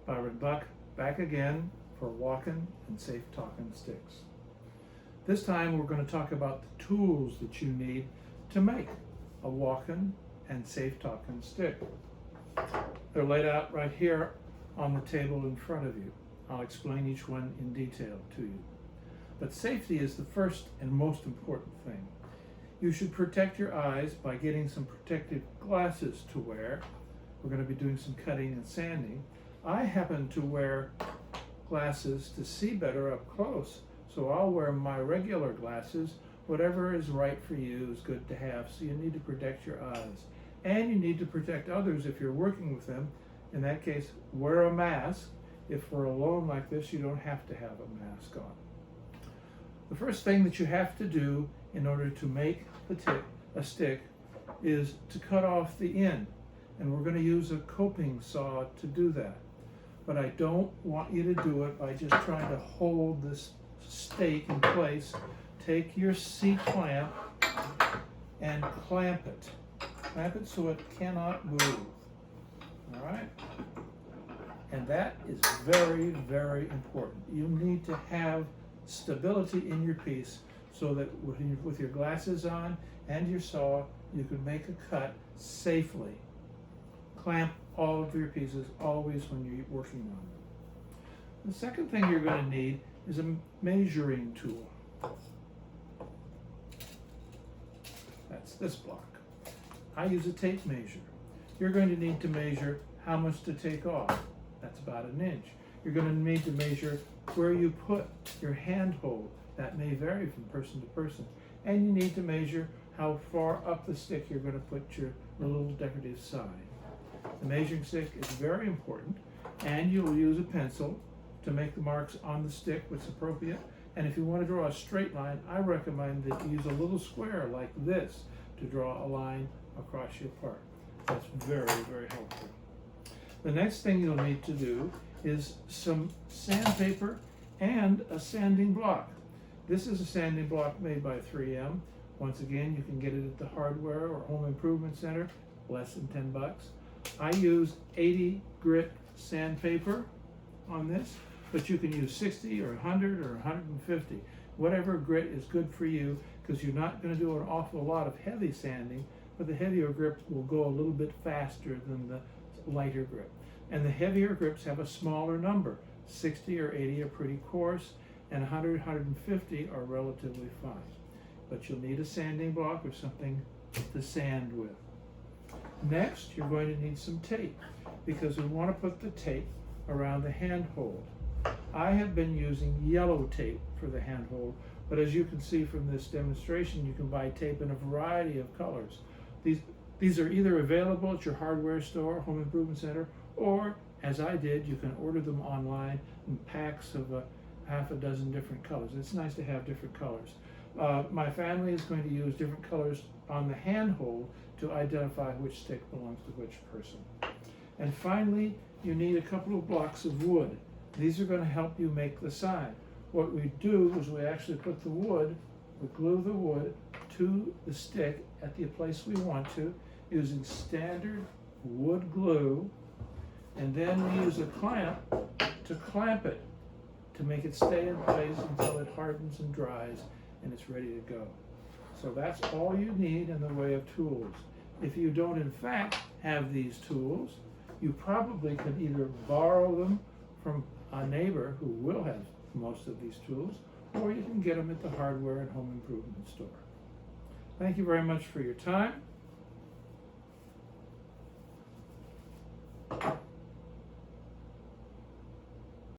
Byron Buck, back again for Walkin and Safe Talkin Sticks. This time we're going to talk about the tools that you need to make a Walkin and Safe Talkin Stick. They're laid out right here on the table in front of you. I'll explain each one in detail to you. But safety is the first and most important thing. You should protect your eyes by getting some protective glasses to wear. We're going to be doing some cutting and sanding. I happen to wear glasses to see better up close, so I'll wear my regular glasses. Whatever is right for you is good to have, so you need to protect your eyes. And you need to protect others if you're working with them. In that case, wear a mask. If we're alone like this, you don't have to have a mask on. The first thing that you have to do in order to make a stick is to cut off the end. And we're going to use a coping saw to do that. But I don't want you to do it by just trying to hold this stake in place. Take your C-clamp and clamp it. Clamp it so it cannot move. All right? And that is very, very important. You need to have stability in your piece so that with your glasses on and your saw, you can make a cut safely. Clamp all of your pieces always when you're working on them. The second thing you're going to need is a measuring tool. That's this block. I use a tape measure. You're going to need to measure how much to take off. That's about 1 inch. You're going to need to measure where you put your handhold. That may vary from person to person. And you need to measure how far up the stick you're going to put your little decorative sign. The measuring stick is very important, and you'll use a pencil to make the marks on the stick what's appropriate. And if you want to draw a straight line, I recommend that you use a little square like this to draw a line across your part. That's very, very helpful. The next thing you'll need to do is some sandpaper and a sanding block. This is a sanding block made by 3M. Once again, you can get it at the hardware or home improvement center, less than 10 bucks. I use 80 grit sandpaper on this, but you can use 60 or 100 or 150. Whatever grit is good for you, because you're not going to do an awful lot of heavy sanding, but the heavier grip will go a little bit faster than the lighter grip. And the heavier grips have a smaller number. 60 or 80 are pretty coarse, and 100, 150 are relatively fine. But you'll need a sanding block or something to sand with. Next, you're going to need some tape, because we want to put the tape around the handhold. I have been using yellow tape for the handhold, but as you can see from this demonstration, you can buy tape in a variety of colors. These are either available at your hardware store, home improvement center, or, as I did, you can order them online in packs of half a dozen different colors. It's nice to have different colors. My family is going to use different colors on the handhold to identify which stick belongs to which person. And finally, you need a couple of blocks of wood. These are going to help you make the sign. What we do is we actually put the wood, we glue the wood to the stick at the place we want to, using standard wood glue, and then we use a clamp to clamp it to make it stay in place until it hardens and dries and it's ready to go. So that's all you need in the way of tools. If you don't in fact have these tools, you probably could either borrow them from a neighbor who will have most of these tools, or you can get them at the hardware and home improvement store. Thank you very much for your time.